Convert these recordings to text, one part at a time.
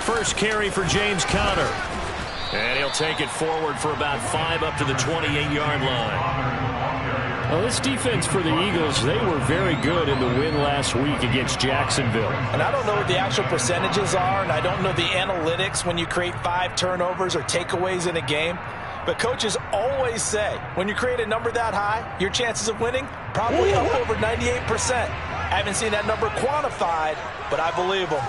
First carry for James Conner. And he'll take it forward for about 5 up to the 28-yard line. Well, this defense for the Eagles, they were very good in the win last week against Jacksonville. And I don't know what the actual percentages are, and I don't know the analytics when you create 5 turnovers or takeaways in a game. But coaches always say, when you create a number that high, your chances of winning probably up over 98%. I haven't seen that number quantified, but I believe them.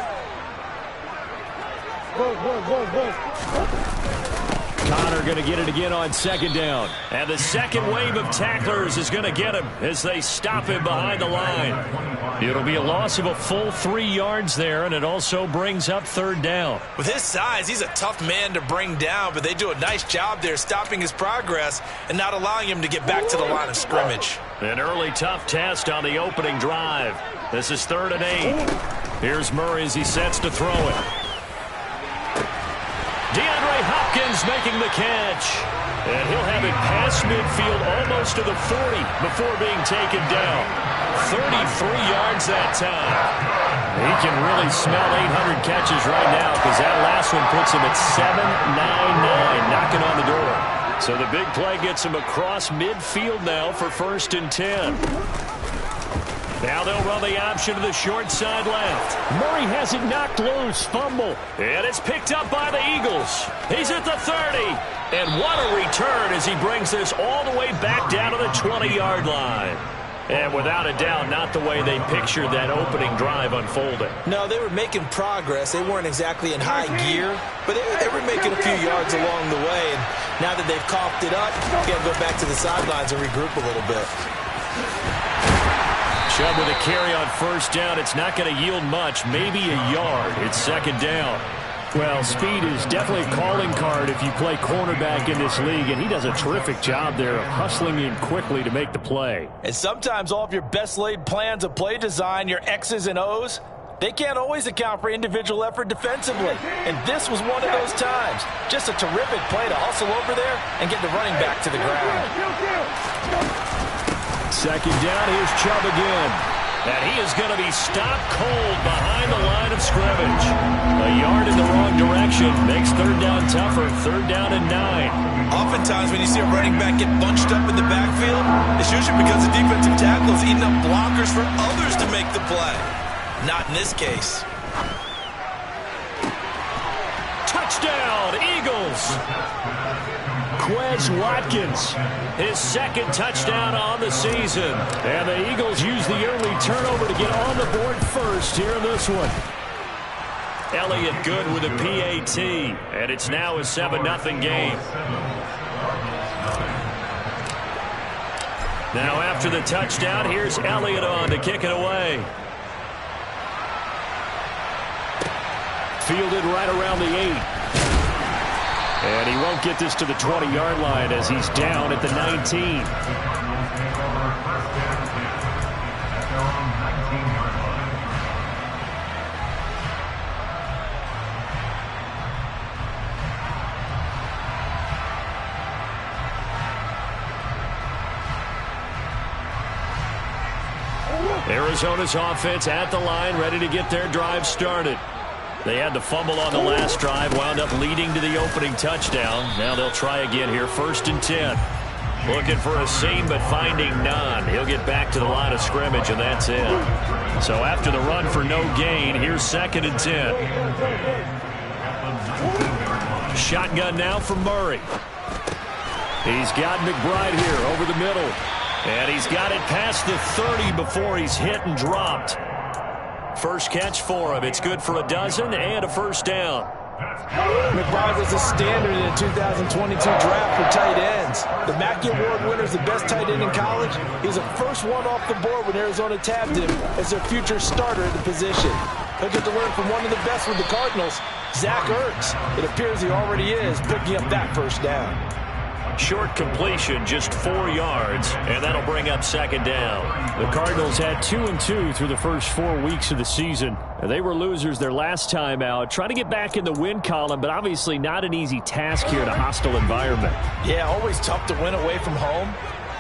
Conner going to get it again on second down. And the second wave of tacklers is going to get him as they stop him behind the line. It'll be a loss of a full 3 yards there, and it also brings up third down. With his size, he's a tough man to bring down, but they do a nice job there stopping his progress and not allowing him to get back to the line of scrimmage. An early tough test on the opening drive. This is 3rd and 8. Here's Murray as he sets to throw it. DeAndre Hopkins making the catch. And he'll have it past midfield almost to the 40 before being taken down. 33 yards that time. He can really smell 800 catches right now because that last one puts him at 799, knocking on the door. So the big play gets him across midfield now for 1st and 10. Now they'll run the option to the short side left. Murray has it knocked loose. Fumble. And it's picked up by the Eagles. He's at the 30. And what a return as he brings this all the way back down to the 20-yard line. And without a doubt, not the way they pictured that opening drive unfolding. No, they were making progress. They weren't exactly in high gear, but they were making a few yards along the way. And now that they've coughed it up, they've got to go back to the sidelines and regroup a little bit. Chubb with a carry on 1st down. It's not going to yield much, maybe a yard. It's 2nd down. Well, speed is definitely a calling card if you play cornerback in this league, and he does a terrific job there of hustling in quickly to make the play. And sometimes all of your best laid plans of play design, your X's and O's, they can't always account for individual effort defensively. And this was one of those times. Just a terrific play to hustle over there and get the running back to the ground. 2nd down, here's Chubb again. And he is going to be stopped cold behind the line of scrimmage. A yard in the wrong direction makes 3rd down tougher. 3rd down and 9. Oftentimes when you see a running back get bunched up in the backfield, it's usually because the defensive tackle is eating up blockers for others to make the play. Not in this case. Touchdown, Eagles! Quez Watkins, his 2nd touchdown on the season. And the Eagles use the early turnover to get on the board first here in this one. Elliott good with a PAT, and it's now a 7-0 game. Now after the touchdown, here's Elliott on to kick it away. Fielded right around the 8. And he won't get this to the 20-yard line as he's down at the 19. Arizona's offense at the line, ready to get their drive started. They had the fumble on the last drive, wound up leading to the opening touchdown. Now they'll try again here, 1st and 10. Looking for a seam, but finding none. He'll get back to the line of scrimmage, and that's it. So after the run for no gain, here's 2nd and 10. Shotgun now for Murray. He's got McBride here over the middle. And he's got it past the 30 before he's hit and dropped. First catch for him. It's good for a dozen and a 1st down. McBride was a standard in the 2022 draft for tight ends. The Mackey Award winner is the best tight end in college. He's the first one off the board when Arizona tabbed him as their future starter at the position. He'll get to learn from one of the best with the Cardinals, Zach Ertz. It appears he already is picking up that 1st down. Short completion, just 4 yards, and that'll bring up second down. The Cardinals had 2-2 through the first 4 weeks of the season. They were losers their last time out. Trying to get back in the win column, but obviously not an easy task here in a hostile environment. Yeah, always tough to win away from home.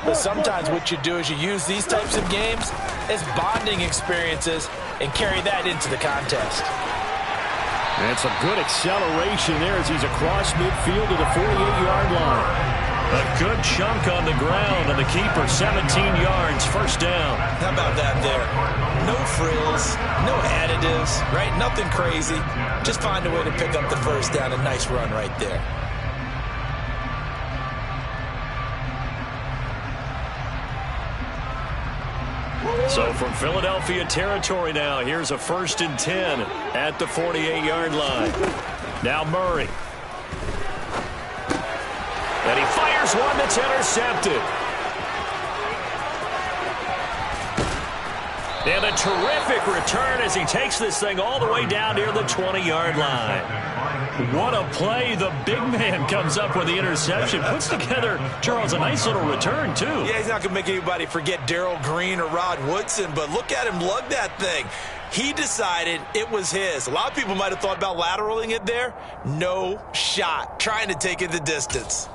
But sometimes what you do is you use these types of games as bonding experiences and carry that into the contest. And some good acceleration there as he's across midfield to the 48-yard line. A good chunk on the ground, and the keeper 17 yards, first down. How about that there? No frills, no additives, right? Nothing crazy. Just find a way to pick up the first down. A nice run right there. So from Philadelphia territory now, here's a 1st and 10 at the 48-yard line. Now Murray. And he fires one that's intercepted. And a terrific return as he takes this thing all the way down near the 20-yard line. What a play. The big man comes up with the interception. Puts together, Charles, a nice little return, too. Yeah, he's not going to make anybody forget Darrell Green or Rod Woodson, but look at him lug that thing. He decided it was his. A lot of people might have thought about lateraling it there. No shot. Trying to take it the distance.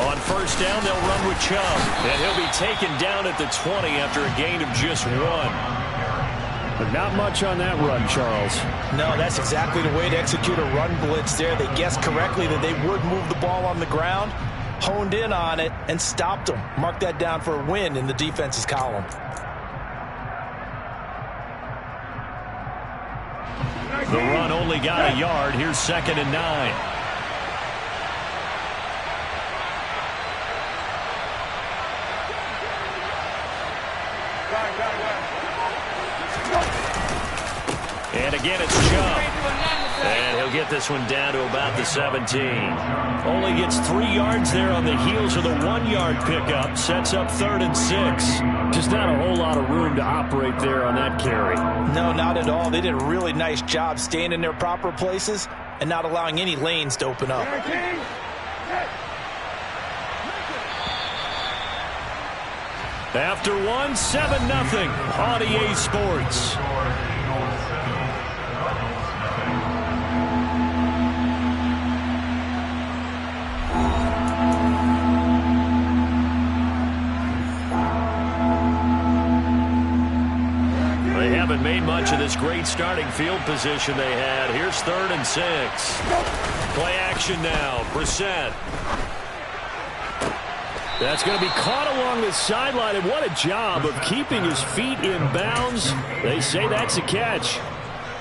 On first down, they'll run with Chubb, and he'll be taken down at the 20 after a gain of just 1. But not much on that run, Charles. No, that's exactly the way to execute a run blitz there. They guessed correctly that they would move the ball on the ground, honed in on it, and stopped them. Mark that down for a win in the defense's column. The run only got a yard. Here's 2nd and 9. And again, it's Chubb. And he'll get this one down to about the 17. Only gets 3 yards there on the heels of the 1-yard pickup. Sets up 3rd and 6. Just not a whole lot of room to operate there on that carry. No, not at all. They did a really nice job staying in their proper places and not allowing any lanes to open up. After 1, 7-0 on EA Sports. They haven't made much of this great starting field position they had. Here's 3rd and 6. Play action now. Brissett. That's going to be caught along the sideline, and what a job of keeping his feet in bounds. They say that's a catch.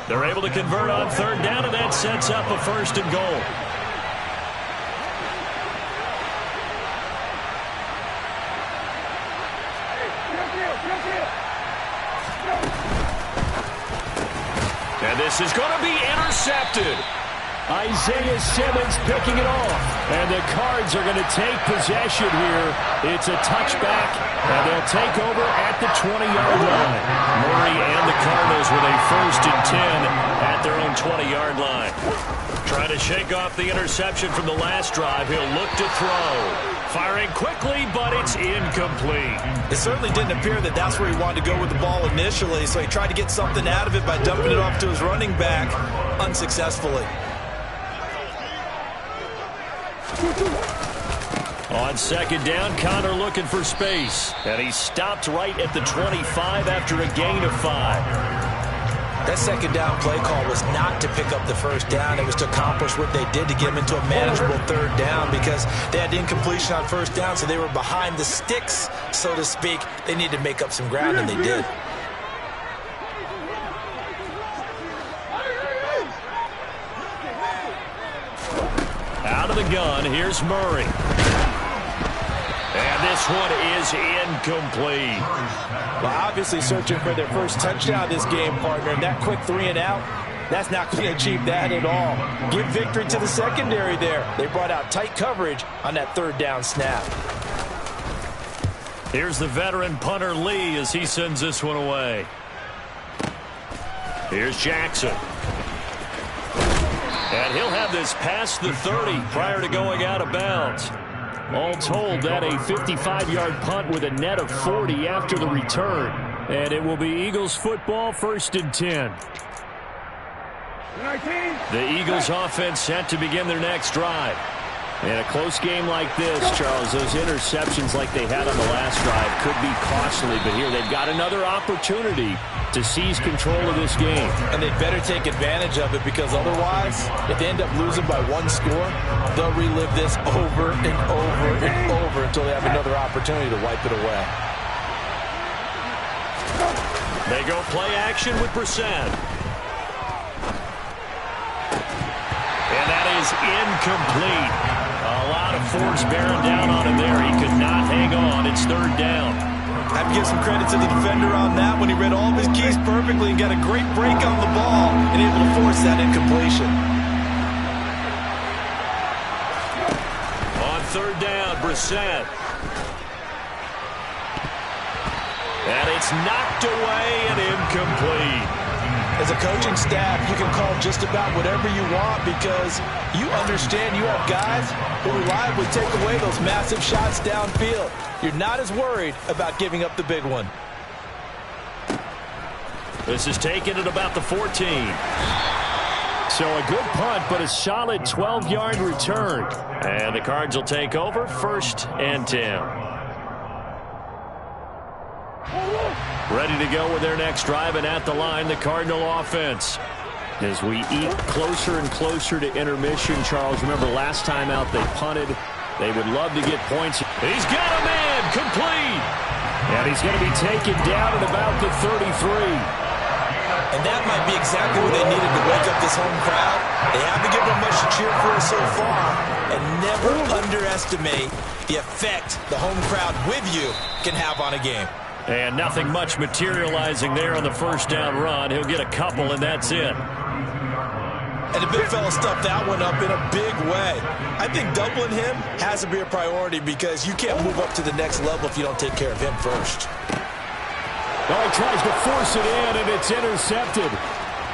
They're able to convert on 3rd down, and that sets up a 1st and goal. And this is going to be intercepted. Isaiah Simmons picking it off. And the Cards are going to take possession here. It's a touchback, and they'll take over at the 20-yard line. Murray and the Cardinals with a 1st and 10 at their own 20-yard line. Trying to shake off the interception from the last drive. He'll look to throw. Firing quickly, but it's incomplete. It certainly didn't appear that that's where he wanted to go with the ball initially, so he tried to get something out of it by dumping it off to his running back unsuccessfully. On 2nd down, Connor looking for space. And he stopped right at the 25 after a gain of 5. That 2nd down play call was not to pick up the 1st down. It was to accomplish what they did to get him into a manageable 3rd down because they had incompletion on 1st down, so they were behind the sticks, so to speak. They needed to make up some ground, and they did. Out of the gun, here's Murray. And this one is incomplete. Well, obviously searching for their first touchdown this game, partner. And that quick 3 and out, that's not going to achieve that at all. Give victory to the secondary there. They brought out tight coverage on that 3rd down snap. Here's the veteran punter Lee as he sends this one away. Here's Jackson. And he'll have this past the 30 prior to going out of bounds. All told, that a 55-yard punt with a net of 40 after the return. And it will be Eagles football, 1st and 10. The Eagles offense set to begin their next drive. In a close game like this, Charles, those interceptions like they had on the last drive could be costly. But here they've got another opportunity to seize control of this game. And they'd better take advantage of it, because otherwise, if they end up losing by 1 score, they'll relive this over and over and over until they have another opportunity to wipe it away. They go play action with Brissett. And that is incomplete. A lot of force bearing down on him there. He could not hang on. It's 3rd down. I have to give some credit to the defender on that when he read all of his keys perfectly and got a great break on the ball and able to force that incompletion. On 3rd down, Brissett. And it's knocked away and incomplete. As a coaching staff, you can call just about whatever you want, because you understand you have guys who reliably take away those massive shots downfield. You're not as worried about giving up the big one. This is taken at about the 14. So a good punt, but a solid 12-yard return. And the Cards will take over, 1st and 10. Ready to go with their next drive, and at the line, the Cardinal offense. As we eat closer and closer to intermission, Charles, remember last time out they punted. They would love to get points. He's got a man, complete. And he's going to be taken down at about the 33. And that might be exactly what they needed to wake up this home crowd. They haven't given them much to cheer for so far. And never underestimate the effect the home crowd with you can have on a game. And nothing much materializing there on the 1st down run. He'll get a couple, and that's it. And the big fella stuffed that one up in a big way. I think doubling him has to be a priority, because you can't move up to the next level if you don't take care of him first. Oh, he tries to force it in, and it's intercepted.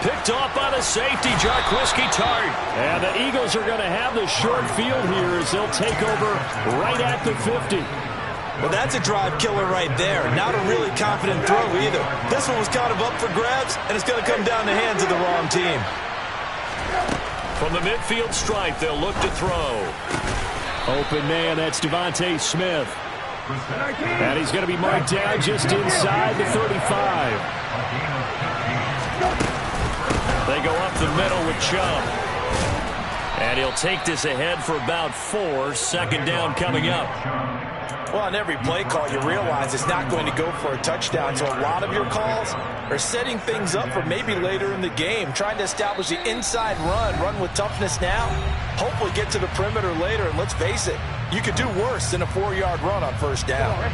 Picked off by the safety, Jarquiski Tart. And the Eagles are going to have the short field here as they'll take over right at the 50. Well, that's a drive killer right there. Not a really confident throw either. This one was kind of up for grabs, and it's going to come down the hands of the wrong team. From the midfield stripe, they'll look to throw. Open man, that's Devontae Smith. And he's going to be marked down just inside the 35. They go up the middle with Chubb. And he'll take this ahead for about 4. 2nd down coming up. Well, on every play call, you realize it's not going to go for a touchdown. So a lot of your calls are setting things up for maybe later in the game, trying to establish the inside run with toughness now, hopefully get to the perimeter later. And let's face it, you could do worse than a 4-yard run on 1st down.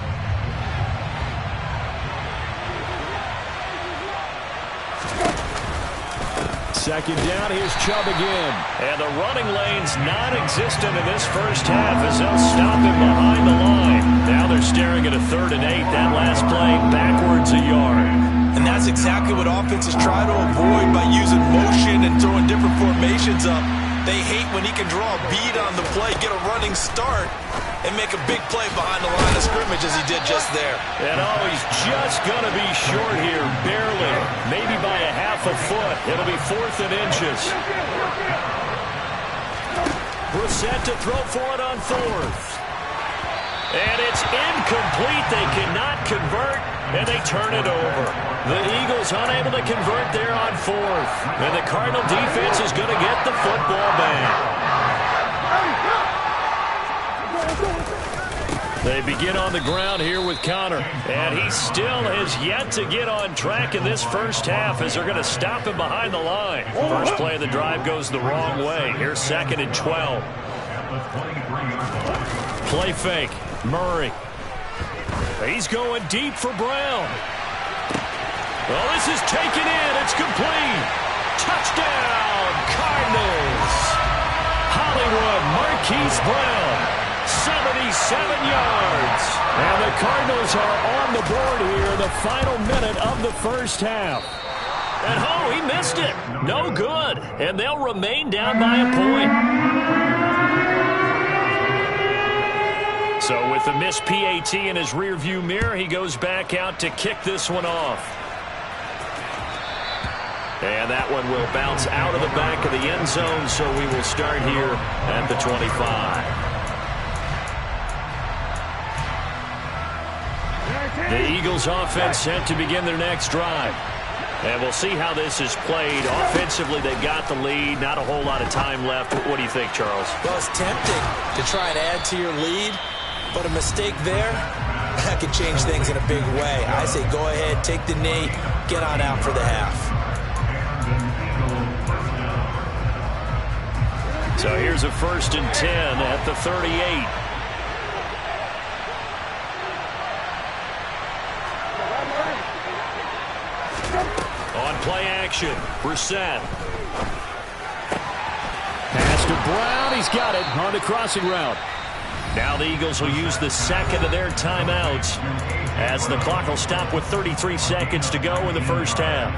Second down, here's Chubb again. And the running lane's non-existent in this 1st half as they'll stop him behind the line. Now they're staring at a 3rd and 8. That last play backwards a yard. And that's exactly what offenses try to avoid by using motion and throwing different formations up. They hate when he can draw a bead on the play, get a running start, and make a big play behind the line of scrimmage as he did just there. And oh, he's just going to be short here, barely. Maybe by a half a foot. It'll be 4th and inches. Brissett to throw for it on 4th. And it's incomplete. They cannot convert, and they turn it over. The Eagles unable to convert there on 4th. And the Cardinal defense is going to get the football back. They begin on the ground here with Connor. And he still has yet to get on track in this 1st half as they're going to stop him behind the line. First play of the drive goes the wrong way. Here's 2nd and 12. Play fake. Murray. He's going deep for Brown. Well, this is taken in. It's complete. Touchdown, Cardinals. Hollywood Marquise Brown 77 yards. And the Cardinals are on the board here in the final minute of the first half. And he missed it. No good. And they'll remain down by a point. So with the missed PAT in his rearview mirror, he goes back out to kick this one off. And that one will bounce out of the back of the end zone, so we will start here at the 25. The Eagles offense set to begin their next drive. And we'll see how this is played. Offensively, they've got the lead. Not a whole lot of time left. What do you think, Charles? Well, it's tempting to try and add to your lead, but a mistake there, that could change things in a big way. I say go ahead, take the knee, get on out for the half. So here's a 1st and 10 at the 38. On play action, Brissett. Pass to Brown. He's got it on the crossing route. Now the Eagles will use the second of their timeouts as the clock will stop with 33 seconds to go in the first half.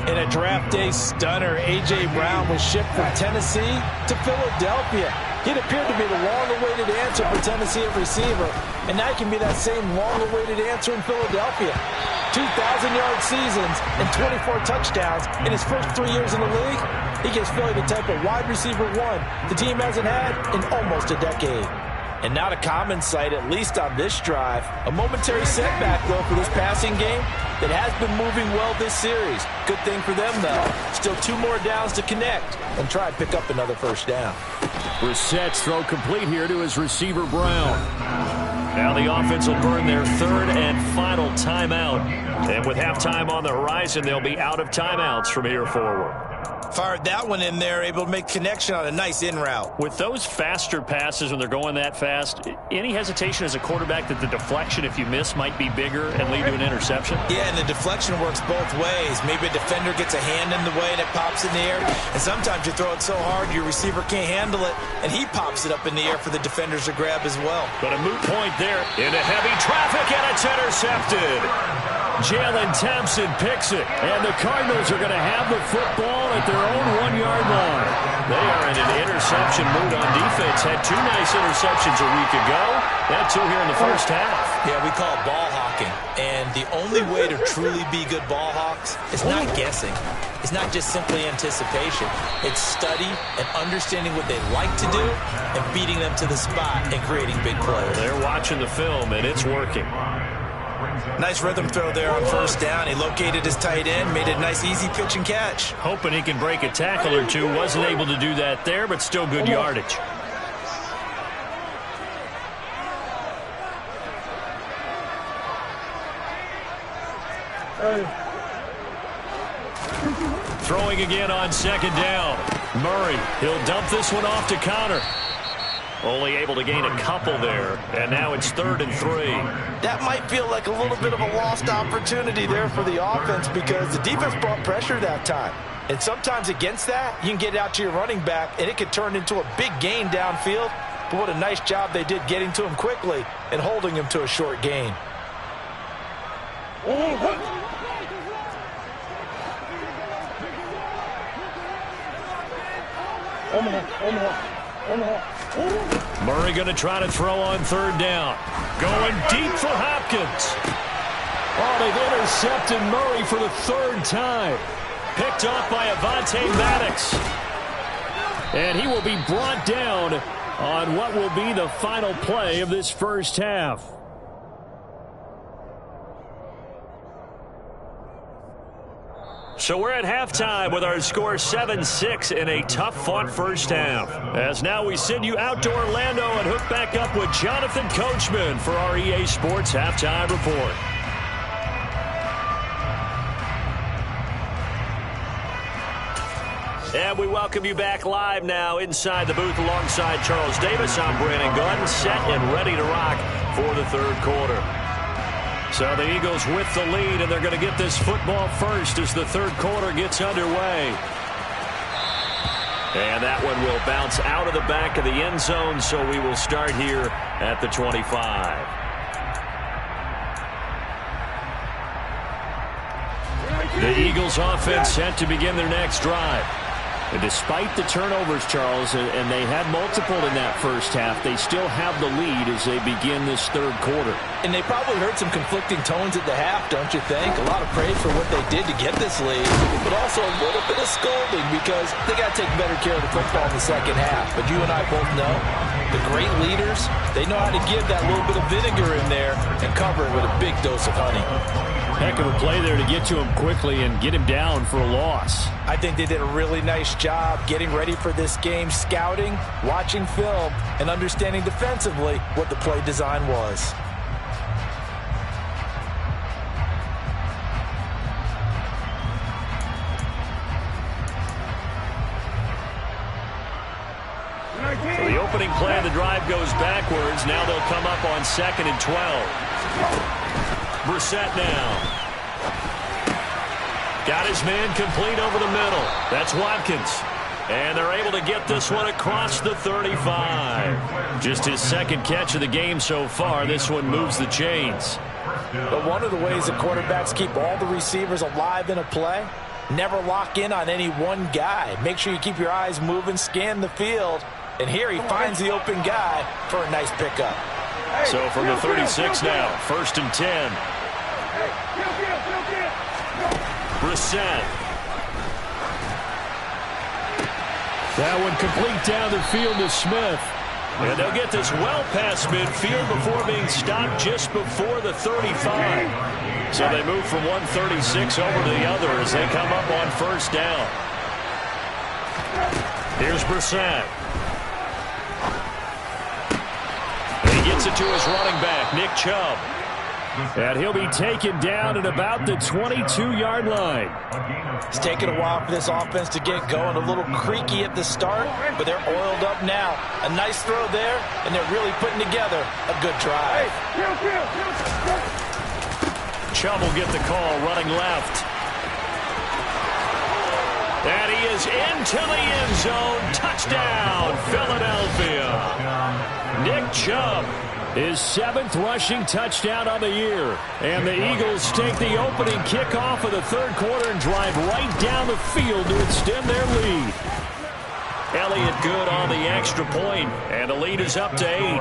In a draft day stunner, A.J. Brown was shipped from Tennessee to Philadelphia. It appeared to be the long-awaited answer for Tennessee at receiver, and now he can be that same long-awaited answer in Philadelphia. 2,000-yard seasons and 24 touchdowns in his first 3 years in the league. He gives Philly the type of wide receiver one the team hasn't had in almost a decade. And not a common sight, at least on this drive. A momentary setback, though, for this passing game that has been moving well this series. Good thing for them, though. Still 2 more downs to connect and try and pick up another first down. Brissett's throw complete here to his receiver, Brown. Now the offense will burn their 3rd and final timeout. And with halftime on the horizon, they'll be out of timeouts from here forward. Fired that one in there, able to make connection on a nice in route. With those faster passes when they're going that fast, any hesitation as a quarterback that the deflection, if you miss, might be bigger and lead to an interception? Yeah, and the deflection works both ways. Maybe a defender gets a hand in the way and it pops in the air. And sometimes you throw it so hard your receiver can't handle it, and he pops it up in the air for the defenders to grab as well. But a moot point there. Into heavy traffic, and it's intercepted. Jalen Thompson picks it, and the Cardinals are going to have the football at their own 1-yard line. They are in an interception mood on defense. Had 2 nice interceptions a week ago. Had 2 here in the first half. Yeah, we call it ball hawking. And the only way to truly be good ball hawks is not guessing. It's not just simply anticipation. It's study and understanding what they like to do and beating them to the spot and creating big plays. They're watching the film, and it's working. Nice rhythm throw there on first down. He located his tight end, made a nice easy pitch and catch. Hoping he can break a tackle or two. Wasn't able to do that there, but still good yardage. Throwing again on 2nd down. Murray, he'll dump this one off to Connor. Only able to gain a couple there, and now it's 3rd and 3. That might feel like a little bit of a lost opportunity there for the offense because the defense brought pressure that time. And sometimes against that, you can get out to your running back, and it could turn into a big gain downfield. But what a nice job they did getting to him quickly and holding him to a short gain. Murray going to try to throw on 3rd down. Going deep for Hopkins. Oh, they've intercepted Murray for the 3rd time. Picked off by Avonte Maddox. And he will be brought down on what will be the final play of this first half. So we're at halftime with our score 7-6 in a tough-fought first half. As now we send you out to Orlando and hook back up with Jonathan Coachman for our EA Sports Halftime Report. And we welcome you back live now inside the booth alongside Charles Davis. I'm Brandon Gordon, set and ready to rock for the 3rd quarter. So the Eagles with the lead, and they're going to get this football first as the 3rd quarter gets underway. And that one will bounce out of the back of the end zone, so we will start here at the 25. The Eagles offense set to begin their next drive. And despite the turnovers, Charles, and they had multiple in that first half, they still have the lead as they begin this third quarter. And they probably heard some conflicting tones at the half, don't you think? A lot of praise for what they did to get this lead, but also a little bit of scolding because they got to take better care of the football in the second half. But you and I both know the great leaders, they know how to give that little bit of vinegar in there and cover it with a big dose of honey. Heck of a play there to get to him quickly and get him down for a loss. I think they did a really nice job getting ready for this game, scouting, watching film, and understanding defensively what the play design was. So the opening play of the drive goes backwards. Now they'll come up on 2nd and 12. Brissett now. Got his man complete over the middle. That's Watkins. And they're able to get this one across the 35. Just his second catch of the game so far. This one moves the chains. But one of the ways the quarterbacks keep all the receivers alive in a play, never lock in on any one guy. Make sure you keep your eyes moving, scan the field. And here he finds the open guy for a nice pickup. So from the 36 now, 1st and 10. Brissett. That one complete down the field to Smith. And they'll get this well past midfield before being stopped just before the 35. So they move from 136 over to the other as they come up on 1st down. Here's Brissett. Gets it to his running back, Nick Chubb. And he'll be taken down at about the 22-yard line. It's taken a while for this offense to get going. A little creaky at the start, but they're oiled up now. A nice throw there, and they're really putting together a good drive. Chubb will get the call, running left. And he is into the end zone. Touchdown, Philadelphia. Nick Chubb, his 7th rushing touchdown of the year. And the Eagles take the opening kickoff of the third quarter and drive right down the field to extend their lead. Elliott good on the extra point, and the lead is up to 8.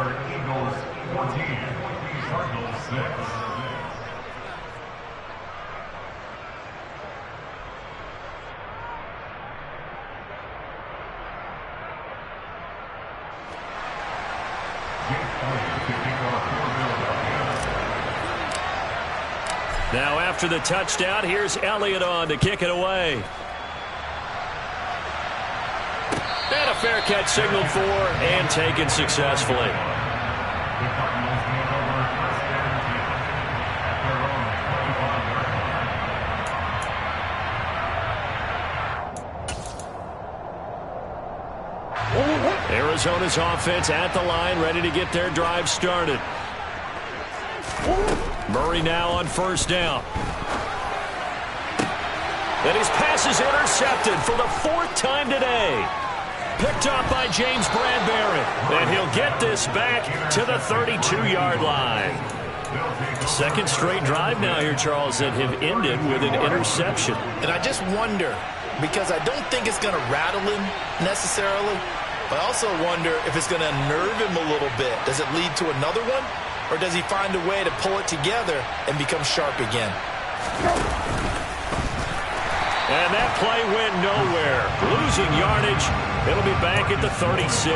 Now after the touchdown, here's Elliott on to kick it away. And a fair catch signaled for and taken successfully. Arizona's offense at the line, ready to get their drive started. Murray now on 1st down. And his pass is intercepted for the 4th time today. Picked up by James Bradbury. And he'll get this back to the 32-yard line. 2nd straight drive now here, Charles, that have ended with an interception. And I just wonder, because I don't think it's going to rattle him necessarily, but I also wonder if it's going to unnerve him a little bit. Does it lead to another one? Or does he find a way to pull it together and become sharp again? And that play went nowhere. Losing yardage. It'll be back at the 36.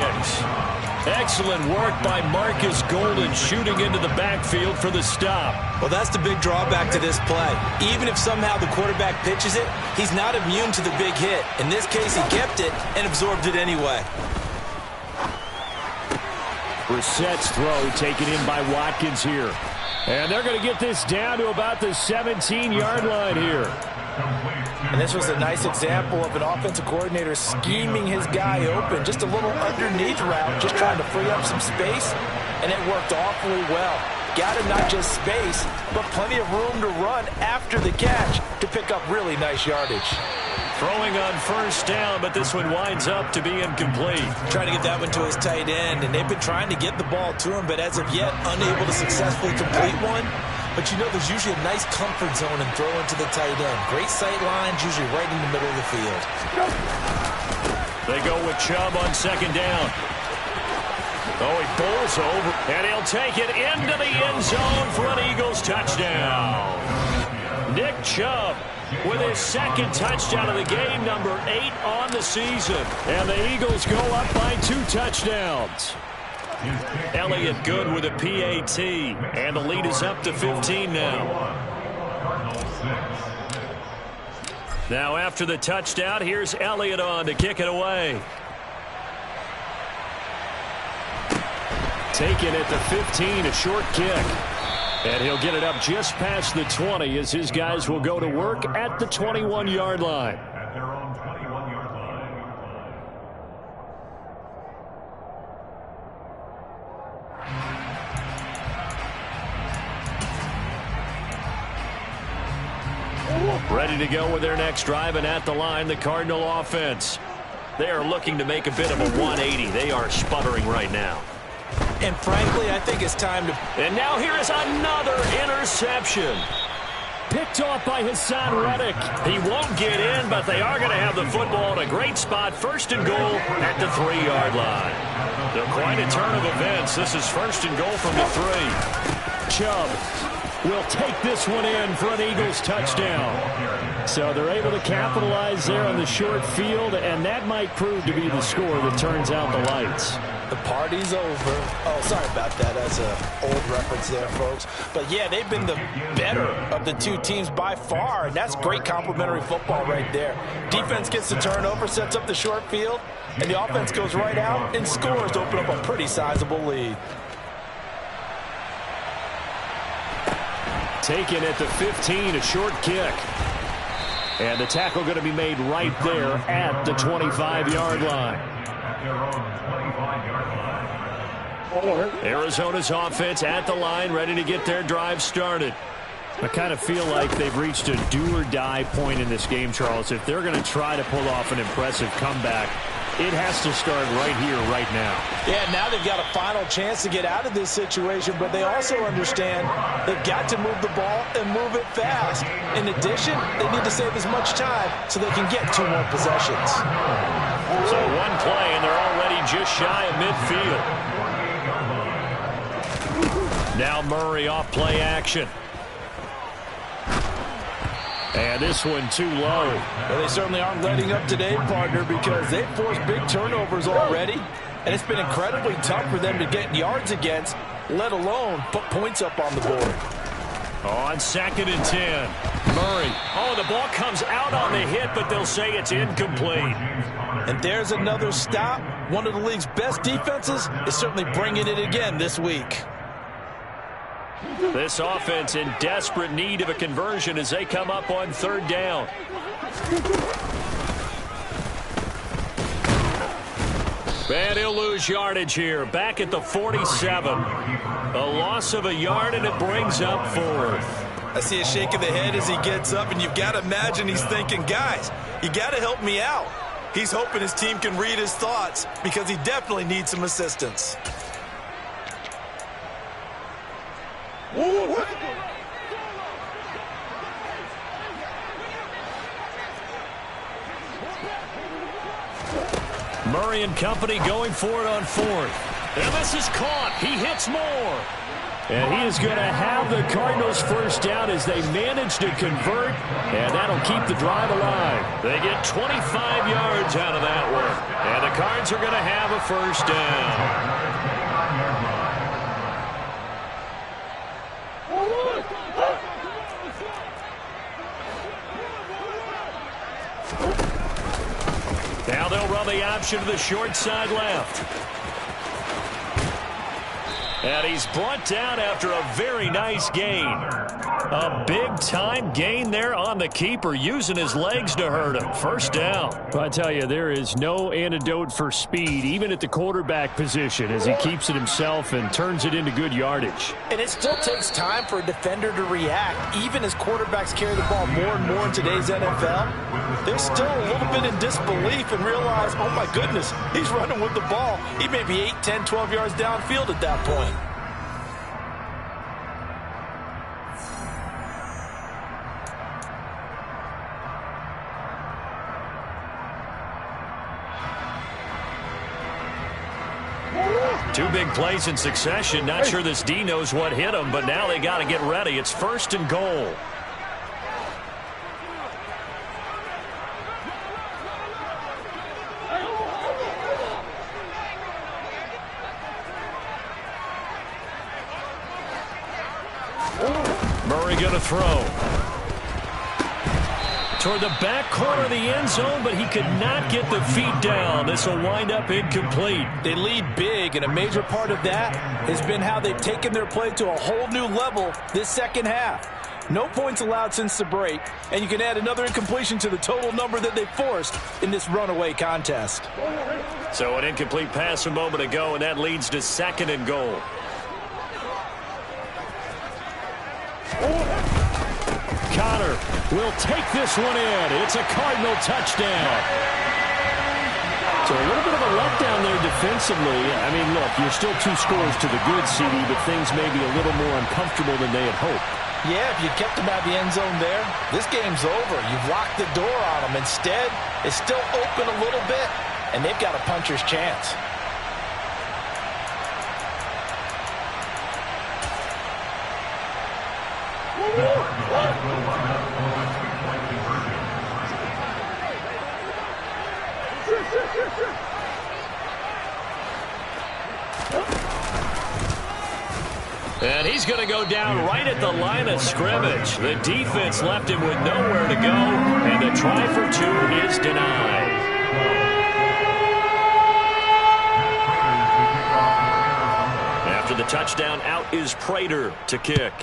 Excellent work by Marcus Golden shooting into the backfield for the stop. Well, that's the big drawback to this play. Even if somehow the quarterback pitches it, he's not immune to the big hit. In this case, he kept it and absorbed it anyway. Brissett's throw taken in by Watkins here. And they're going to get this down to about the 17-yard line here. And this was a nice example of an offensive coordinator scheming his guy open. Just a little underneath route, just trying to free up some space. And it worked awfully well. Got him not just space, but plenty of room to run after the catch to pick up really nice yardage. Throwing on first down, but this one winds up to be incomplete. Trying to get that one to his tight end, and they've been trying to get the ball to him, but as of yet, unable to successfully complete one. But you know there's usually a nice comfort zone in throwing to the tight end. Great sight lines, usually right in the middle of the field. They go with Chubb on second down. Oh, he bowls over, and he'll take it into the end zone for an Eagles touchdown. Nick Chubb with his second touchdown of the game, number 8 on the season. And the Eagles go up by 2 touchdowns. Elliott good with a PAT, and the lead is up to 15 now. Now after the touchdown, here's Elliott on to kick it away. Taken at the 15, a short kick. And he'll get it up just past the 20 as his guys will go to work at the 21-yard line. Ready to go with their next drive, and at the line, the Cardinal offense. They are looking to make a bit of a 180. They are sputtering right now. And frankly, I think it's time to... And now here is another interception. Picked off by Hassan Reddick. He won't get in, but they are going to have the football in a great spot. First and goal at the 3-yard line. They're quite a turn of events. This is first and goal from the 3. Chubb will take this one in for an Eagles touchdown. So they're able to capitalize there on the short field, and that might prove to be the score that turns out the lights. The party's over. Oh, sorry about that. That's an old reference there, folks. But, yeah, they've been the better of the two teams by far, and that's great complimentary football right there. Defense gets the turnover, sets up the short field, and the offense goes right out and scores to open up a pretty sizable lead. Taken at the 15, a short kick. And the tackle going to be made right there at the 25-yard line. Arizona's offense at the line, ready to get their drive started. I kind of feel like they've reached a do-or-die point in this game, Charles. If they're going to try to pull off an impressive comeback, it has to start right here, right now. Yeah, now they've got a final chance to get out of this situation, but they also understand they've got to move the ball and move it fast. In addition, they need to save as much time so they can get 2 more possessions. So one play, and they're already just shy of midfield. Now Murray off play action. And this one too low. Well, they certainly aren't letting up today, partner, because they've forced big turnovers already, and it's been incredibly tough for them to get yards against, let alone put points up on the board. On second and 10, Murray. Oh, the ball comes out on the hit, but they'll say it's incomplete. And there's another stop. One of the league's best defenses is certainly bringing it again this week. This offense in desperate need of a conversion as they come up on third down. And he'll lose yardage here. Back at the 47. A loss of a yard, and it brings up 4th. I see a shake of the head as he gets up, and you've got to imagine he's thinking, guys, you got to help me out. He's hoping his team can read his thoughts because he definitely needs some assistance. Murray and company going for it on 4th. And this is caught. He hits Moore. And he is going to have the Cardinals first down as they manage to convert. And that'll keep the drive alive. They get 25 yards out of that one. And the Cards are going to have a first down. Now they'll run the option to the short side left. And he's brought down after a very nice gain. A big-time gain there on the keeper, using his legs to hurt him. First down. Well, I tell you, there is no antidote for speed, even at the quarterback position, as he keeps it himself and turns it into good yardage. And it still takes time for a defender to react, even as quarterbacks carry the ball more and more in today's NFL. They're still a little bit in disbelief and realize, oh my goodness, he's running with the ball. He may be 8, 10, 12 yards downfield at that point. Two big plays in succession. Not sure this D knows what hit him, but now they got to get ready. It's 1st and goal. Murray going to throw. Toward the back corner of the end zone, but he could not get the feet down. This will wind up incomplete. They lead big, and a major part of that has been how they've taken their play to a whole new level this second half. No points allowed since the break, and you can add another incompletion to the total number that they forced in this runaway contest. So an incomplete pass a moment ago, and that leads to 2nd and goal. Connor will take this one in. It's a Cardinal touchdown. So a little bit of a letdown there defensively. I mean, look, you're still 2 scores to the good, CD, but things may be a little more uncomfortable than they had hoped. Yeah, if you kept them out of the end zone there, this game's over. You've locked the door on them. Instead, it's still open a little bit, and they've got a puncher's chance. And he's going to go down right at the line of scrimmage. The defense left him with nowhere to go, and the try for 2 is denied. After the touchdown, out is Prater to kick.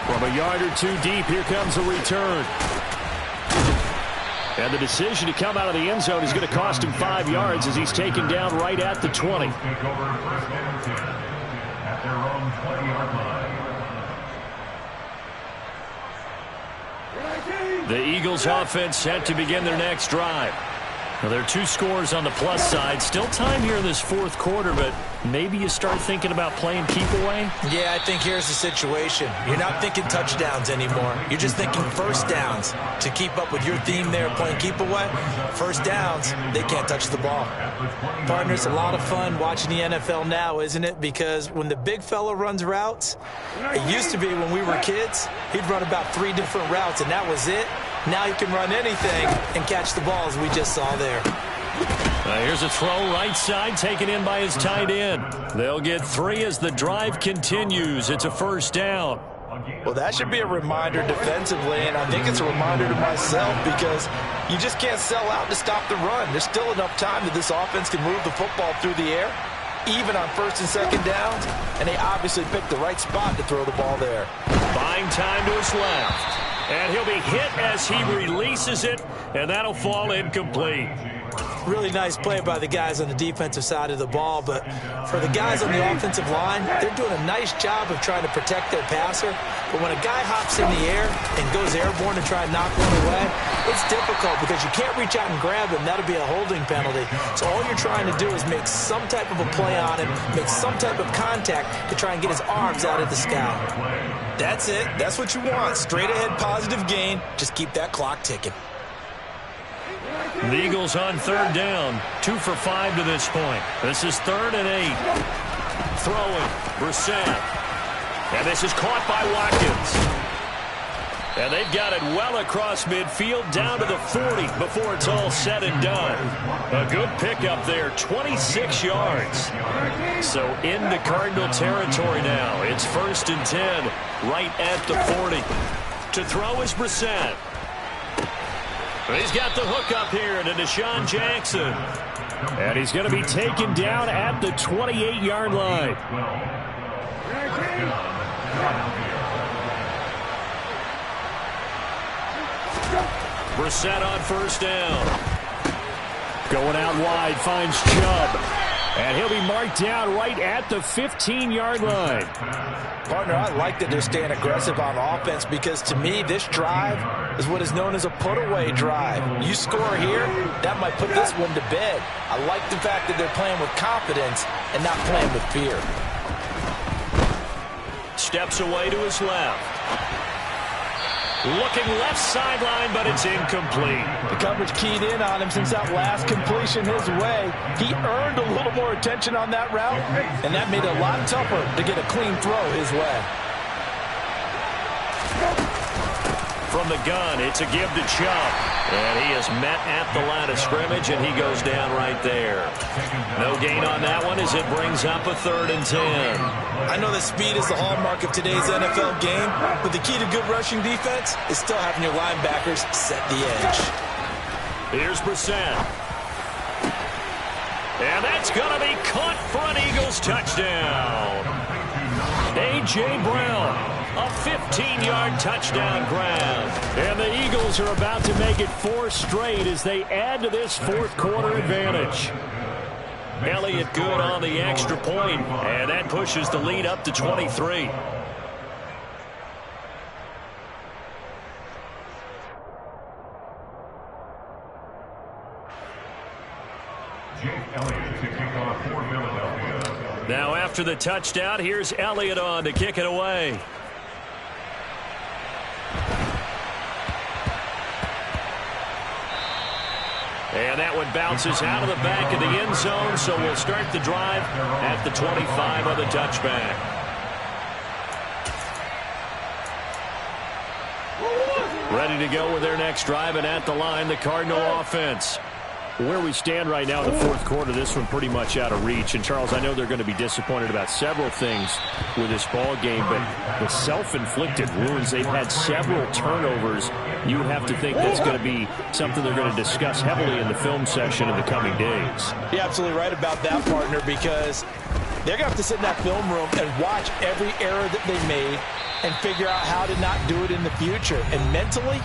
From a yard or 2 deep, here comes a return. And the decision to come out of the end zone is going to cost him 5 yards as he's taken down right at the 20. The Eagles offense set to begin their next drive. Now, there are 2 scores on the plus side. Still time here in this 4th quarter, but maybe you start thinking about playing keep away? Yeah, I think here's the situation. You're not thinking touchdowns anymore. You're just thinking first downs. To keep up with your theme there, playing keep away, first downs, they can't touch the ball. Partner, it's a lot of fun watching the NFL now, isn't it? Because when the big fella runs routes, it used to be when we were kids, he'd run about 3 different routes, and that was it. Now he can run anything and catch the ball, as we just saw there. Here's a throw right side, taken in by his tight end. They'll get 3 as the drive continues. It's a first down. Well, that should be a reminder defensively, and I think it's a reminder to myself because you just can't sell out to stop the run. There's still enough time that this offense can move the football through the air, even on 1st and 2nd downs, and they obviously picked the right spot to throw the ball there. Buying time to his left. And he'll be hit as he releases it, and that'll fall incomplete. Really nice play by the guys on the defensive side of the ball, but for the guys on the offensive line, they're doing a nice job of trying to protect their passer. But when a guy hops in the air and goes airborne to try and knock one away, it's difficult because you can't reach out and grab him. That'll be a holding penalty. So all you're trying to do is make some type of a play on him, make some type of contact to try and get his arms out of the sky. That's it. That's what you want. Straight ahead positive gain. Just keep that clock ticking. The Eagles on 3rd down. 2 for 5 to this point. This is 3rd and 8. Throwing. Brissett. And this is caught by Watkins. And they've got it well across midfield down to the 40 before it's all said and done. A good pickup there, 26 yards. So into Cardinal territory now. It's 1st and 10 right at the 40. To throw is Brissett. He's got the hook up here to Deshaun Jackson. And he's going to be taken down at the 28-yard line. Brissett on first down. Going out wide, finds Chubb. And he'll be marked down right at the 15-yard line. Partner, I like that they're staying aggressive on offense because, to me, this drive is what is known as a put-away drive. You score here, that might put this one to bed. I like the fact that they're playing with confidence and not playing with fear. Steps away to his left. Looking left sideline, but it's incomplete. The coverage keyed in on him since that last completion his way. He earned a little more attention on that route, and that made it a lot tougher to get a clean throw his way. From the gun, it's a give to Chubb. And he is met at the line of scrimmage, and he goes down right there. No gain on that one as it brings up a 3rd and 10. I know that speed is the hallmark of today's NFL game, but the key to good rushing defense is still having your linebackers set the edge. Here's Brissett. And that's going to be caught for an Eagles touchdown. A.J. Brown, a 15-yard touchdown grab. And the Eagles are about to make it 4 straight as they add to this 4th quarter advantage. Elliott good on the extra point, and that pushes the lead up to 23. Now after the touchdown, here's Elliott on to kick it away. And that one bounces out of the back of the end zone, so we'll start the drive at the 25 on the touchback. Ready to go with their next drive, and at the line, the Cardinal offense. Where we stand right now in the 4th quarter, this one pretty much out of reach. And, Charles, I know they're going to be disappointed about several things with this ball game, but the self-inflicted wounds, they've had several turnovers. You have to think that's going to be something they're going to discuss heavily in the film session in the coming days. You're absolutely right about that, partner, because they're going to have to sit in that film room and watch every error that they made and figure out how to not do it in the future. And mentally,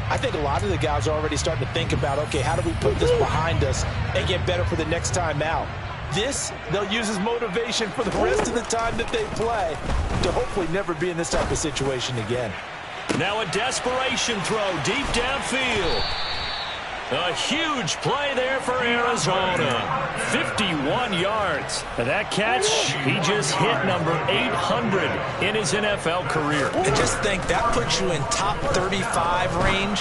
I think a lot of the guys are already starting to think about, okay, how do we put this behind us and get better for the next time out? This, they'll use as motivation for the rest of the time that they play to hopefully never be in this type of situation again. Now a desperation throw deep downfield. A huge play there for Arizona. 51 yards. That catch, he just hit number 800 in his NFL career. And just think, that puts you in top 35 range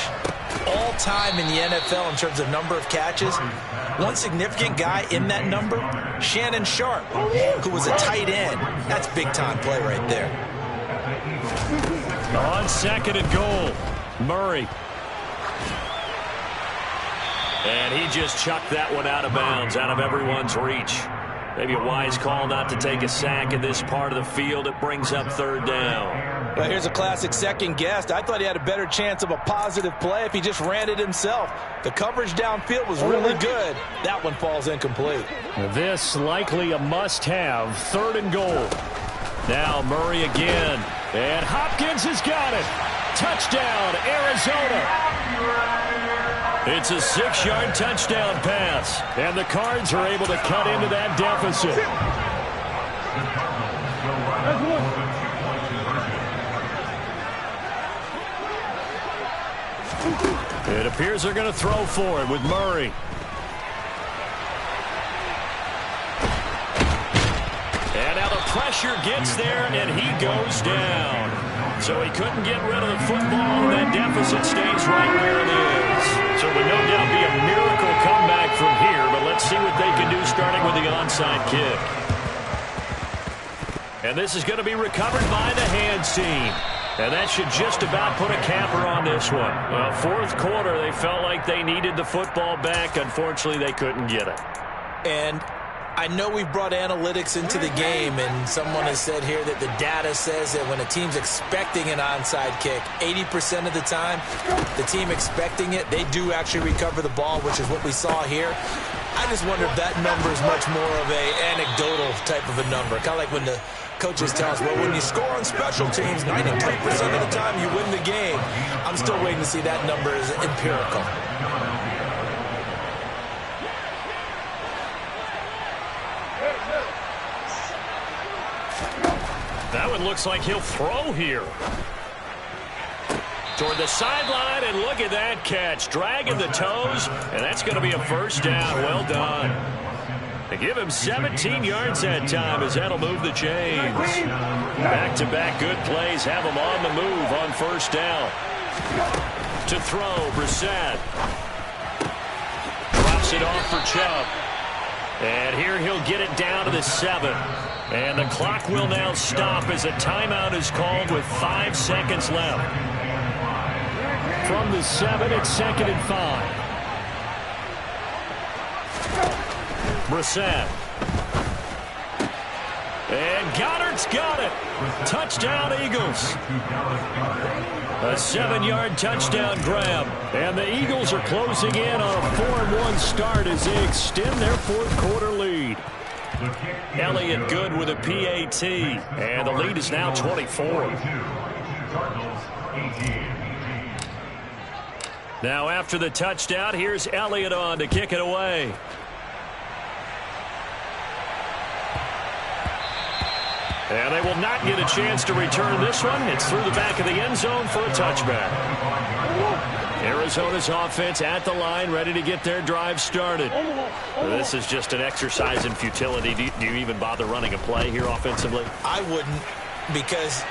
all time in the NFL in terms of number of catches. One significant guy in that number, Shannon Sharp, who was a tight end. That's big-time play right there. On 2nd and goal, Murray. And he just chucked that one out of bounds, out of everyone's reach. Maybe a wise call not to take a sack in this part of the field. It brings up 3rd down. Well, here's a classic second guess. I thought he had a better chance of a positive play if he just ran it himself. The coverage downfield was really good. That one falls incomplete. This likely a must-have. 3rd and goal. Now Murray again. And Hopkins has got it. Touchdown, Arizona. It's a 6-yard touchdown pass. And the Cards are able to cut into that deficit. It appears they're going to throw for it with Murray. And now the pressure gets there, and he goes down. So he couldn't get rid of the football, and that deficit stays right where it is. So it would no doubt be a miracle comeback from here, but let's see what they can do starting with the onside kick. And this is going to be recovered by the hands team. And that should just about put a capper on this one. Well, 4th quarter, they felt like they needed the football back. Unfortunately, they couldn't get it. And I know we've brought analytics into the game, and someone has said here that the data says that when a team's expecting an onside kick, 80% of the time, the team expecting it, they do actually recover the ball, which is what we saw here. I just wonder if that number is much more of a anecdotal type of a number, kind of like when the coaches tell us, well, when you score on special teams, 93% of the time you win the game. I'm still waiting to see that number as empirical. That one looks like he'll throw here. Toward the sideline, and look at that catch. Dragging the toes, and that's going to be a first down. Well done. They give him 17 yards that time as that'll move the chains. Back-to-back good plays have him on the move on first down. To throw, Brissett. Drops it off for Chubb. And here he'll get it down to the 7. And the clock will now stop as a timeout is called with 5 seconds left. From the 7, it's 2nd and 5. Brissett. And Goddard's got it. Touchdown, Eagles. A 7-yard touchdown grab. And the Eagles are closing in on a 4-1 start as they extend their fourth-quarter lead. Elliott good with a PAT. And the lead is now 24. Now after the touchdown, here's Elliott on to kick it away. And they will not get a chance to return this one. It's through the back of the end zone for a touchback. Arizona's offense at the line, ready to get their drive started. This is just an exercise in futility. Do you even bother running a play here offensively? I wouldn't, because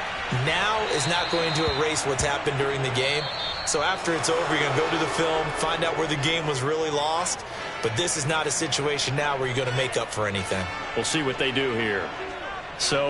now is not going to erase what's happened during the game. So after it's over, you're going to go to the film, find out where the game was really lost. But this is not a situation now where you're going to make up for anything. We'll see what they do here. So